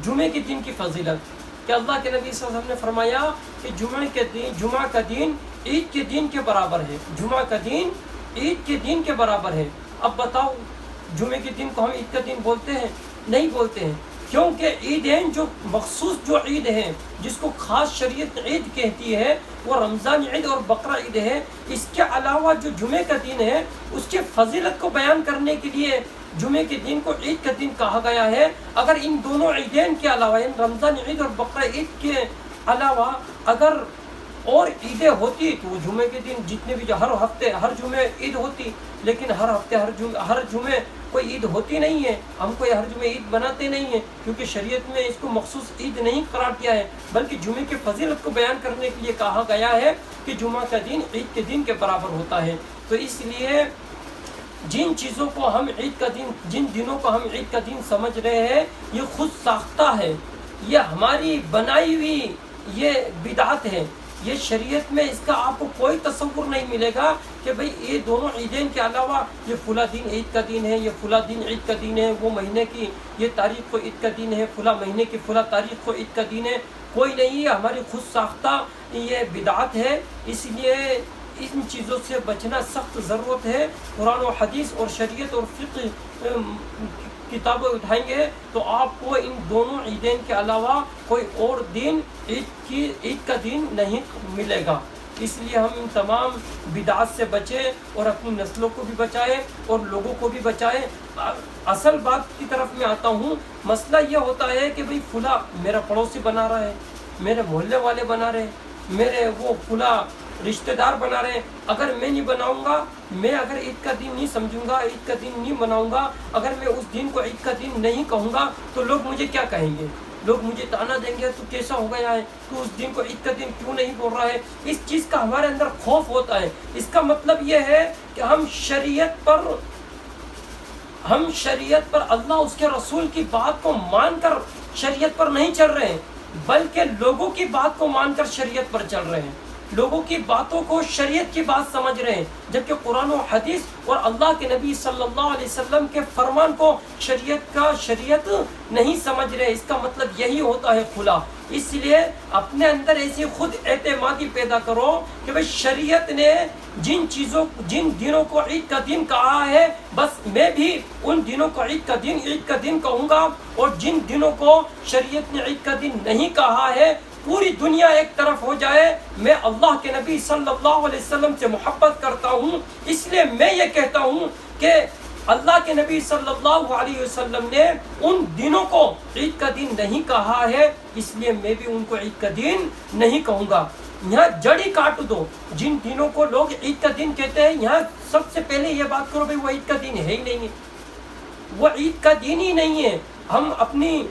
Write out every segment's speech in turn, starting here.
جمعے کے دن کی فضیلت کہ اللہ کے نبی صلی اللہ علیہ وسلم نے فرمایا کہ جمعہ کا دن عید کے دن کے برابر ہے، جمعہ کا دن عید کے دن کے برابر ہے۔ اب بتاؤ جمعے کے دن کو ہم عید کا دن بولتے ہیں؟ نہیں بولتے ہیں، کیونکہ عیدین جو مخصوص جو عید ہے جس کو خاص شریعت عید کہتی ہے وہ رمضان عید اور بقرہ عید ہے۔ اس کے علاوہ جو جمعے کا دن ہے اس کے فضیلت کو بیان کرنے کے لیے جمعے کے دن کو عید کا دن کہا گیا ہے۔ اگر ان دونوں عیدین کے علاوہ یعنی رمضان عید اور بقرہ عید کے علاوہ اگر اور عیدیں ہوتی تو وہ جمعے کے دن جتنے بھی جو ہر ہفتے ہر جمعے عید ہوتی، لیکن ہر ہفتے ہر جمعے کوئی عید ہوتی نہیں ہے، ہم کوئی ہر جمعے عید بناتے نہیں ہیں، کیونکہ شریعت میں اس کو مخصوص عید نہیں قرار دیا ہے، بلکہ جمعے کی فضیلت کو بیان کرنے کے لیے کہا گیا ہے کہ جمعہ کا دن عید کے دن کے برابر ہوتا ہے۔ تو اس لیے جن چیزوں کو ہم عید کا دن جن دنوں کو ہم عید کا دن سمجھ رہے ہیں یہ خود ساختہ ہے، یہ ہماری بنائی ہوئی یہ بدعت ہے۔ یہ شریعت میں اس کا آپ کو کوئی تصور نہیں ملے گا کہ بھئی یہ دونوں عیدین کے علاوہ یہ فلاں دن عید کا دن ہے، یہ فلاں دن عید کا دن ہے، وہ مہینے کی یہ تاریخ کو عید کا دن ہے، فلاں مہینے کی فلاں تاریخ کو عید کا دن ہے، کوئی نہیں، یہ ہماری خود ساختہ یہ بدعت ہے۔ اس لیے ان چیزوں سے بچنا سخت ضرورت ہے۔ قرآن و حدیث اور شریعت اور فقہ کتابیں اٹھائیں گے تو آپ کو ان دونوں عیدین کے علاوہ کوئی اور دن عید کا دن نہیں ملے گا۔ اس لیے ہم ان تمام بدعات سے بچیں اور اپنی نسلوں کو بھی بچائیں اور لوگوں کو بھی بچائیں۔ اصل بات کی طرف میں آتا ہوں، مسئلہ یہ ہوتا ہے کہ بھئی فلاں میرا پڑوسی بنا رہا ہے، میرے محلے والے بنا رہے ہیں، میرے وہ فلاں رشتہ دار بنا رہے ہیں، اگر میں نہیں بناؤں گا، میں اگر عید کا دن نہیں سمجھوں گا، عید کا دن نہیں بناؤں گا، اگر میں اس دن کو عید کا دن نہیں کہوں گا تو لوگ مجھے کیا کہیں گے؟ لوگ مجھے تانا دیں گے، تو کیسا ہو گیا ہے، تو اس دن کو عید کا دن کیوں نہیں بول رہا ہے؟ اس چیز کا ہمارے اندر خوف ہوتا ہے۔ اس کا مطلب یہ ہے کہ ہم شریعت پر اللہ اس کے رسول کی بات کو مان کر شریعت پر نہیں چل رہے ہیں، بلکہ لوگوں کی بات کو مان کر شریعت پر چل رہے ہیں، لوگوں کی باتوں کو شریعت کی بات سمجھ رہے ہیں، جبکہ قرآن و حدیث اور اللہ کے نبی صلی اللہ علیہ وسلم کے فرمان کو شریعت نہیں سمجھ رہے۔ اس کا مطلب یہی ہوتا ہے کھلا۔ اس لیے اپنے اندر ایسی خود اعتمادی پیدا کرو کہ بھئی شریعت نے جن دنوں کو عید کا دن کہا ہے بس میں بھی ان دنوں کو عید کا دن کہوں گا، اور جن دنوں کو شریعت نے عید کا دن نہیں کہا ہے پوری دنیا ایک طرف ہو جائے، میں اللہ کے نبی صلی اللہ علیہ وسلم سے محبت کرتا ہوں، اس لیے میں یہ کہتا ہوں کہ اللہ کے نبی صلی اللہ علیہ وسلم نے ان دنوں کو عید کا دن نہیں کہا ہے، اس لیے میں بھی ان کو عید کا دن نہیں کہوں گا۔ یہاں جڑی کاٹ دو، جن دنوں کو لوگ عید کا دن کہتے ہیں یہاں سب سے پہلے یہ بات کرو بھائی وہ عید کا دن ہے ہی نہیں ہے، وہ عید کا دن ہی نہیں ہے۔ ہم اپنی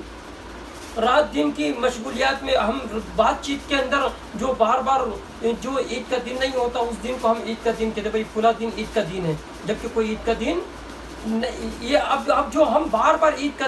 رات دن کی مشغولیات میں ہم بات چیت کے اندر جو بار بار جو عید کا دن نہیں ہوتا اس دن کو ہم عید کا دن کہتے ہیں، بھائی فلاں دن عید کا دن ہے، جبکہ کوئی عید کا دن یہ اب جو ہم بار بار عید کا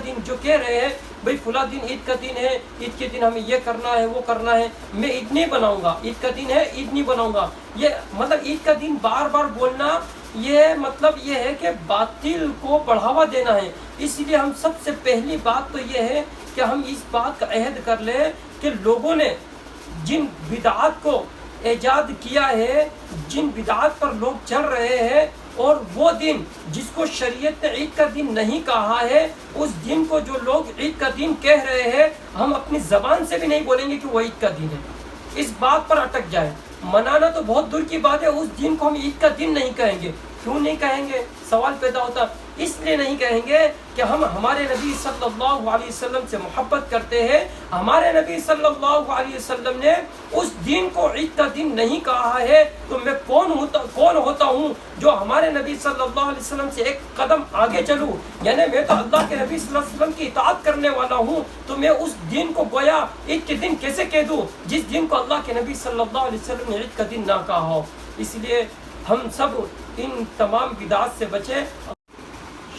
دن جو کہہ رہے ہیں بھائی فلاں دن عید کا دن ہے، عید کے دن ہمیں یہ کرنا ہے وہ کرنا ہے، میں عید نہیں بناؤں گا، عید کا دن ہے عید نہیں بناؤں گا، یہ مطلب عید کا دن بار بار بولنا یہ مطلب یہ ہے کہ باطل کو بڑھاوا دینا ہے۔ اس لیے ہم سب سے پہلی بات تو یہ ہے کہ ہم اس بات کا عہد کر لیں کہ لوگوں نے جن بدعات کو ایجاد کیا ہے، جن بدعات پر لوگ چل رہے ہیں، اور وہ دن جس کو شریعت نے عید کا دن نہیں کہا ہے اس دن کو جو لوگ عید کا دن کہہ رہے ہیں ہم اپنی زبان سے بھی نہیں بولیں گے کہ وہ عید کا دن ہے۔ اس بات پر اٹک جائے، منانا تو بہت دور کی بات ہے، اس دن کو ہم عید کا دن نہیں کہیں گے۔ کیوں نہیں کہیں گے؟ سوال پیدا ہوتا، اس لیے نہیں کہیں گے کہ ہم ہمارے نبی صلی اللہ علیہ وسلم سے محبت کرتے ہیں، ہمارے نبی صلی اللہ علیہ وسلم نے اس دن کو عید کا دن نہیں کہا ہے، تو میں کون ہوتا ہوں جو ہمارے نبی صلی اللہ علیہ وسلم سے ایک قدم آگے چلوں؟ یعنی میں تو اللہ کے نبی صلی اللہ علیہ وسلم کی اطاعت کرنے والا ہوں، تو میں اس دن کو گویا عید کے دن کیسے کہہ دوں جس دن کو اللہ کے نبی صلی اللہ علیہ وسلم نے عید کا دن نہ کہا ہو؟ اس لیے ہم سب ان تمام بدعات سے بچیں۔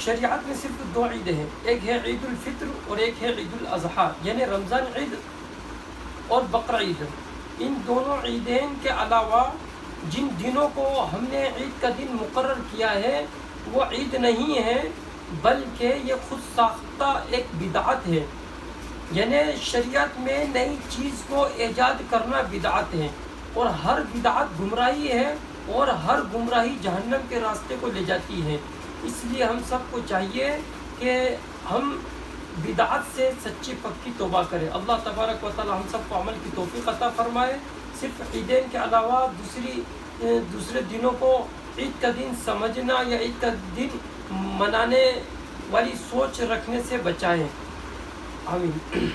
شریعت میں صرف دو عیدیں ہیں، ایک ہے عید الفطر اور ایک ہے عید الاضحیٰ، یعنی رمضان عید اور بقرہ عید۔ ان دونوں عیدین کے علاوہ جن دنوں کو ہم نے عید کا دن مقرر کیا ہے وہ عید نہیں ہے، بلکہ یہ خود ساختہ ایک بدعت ہے۔ یعنی شریعت میں نئی چیز کو ایجاد کرنا بدعت ہے، اور ہر بدعت گمراہی ہے، اور ہر گمراہی جہنم کے راستے کو لے جاتی ہے۔ اس لیے ہم سب کو چاہیے کہ ہم بدعت سے سچی پکی توبہ کریں۔ اللہ تبارک و تعالی ہم سب کو عمل کی توفیق عطا فرمائے۔ صرف عیدین کے علاوہ دوسرے دنوں کو عید کا دن سمجھنا یا عید کا دن منانے والی سوچ رکھنے سے بچائیں۔ آمین۔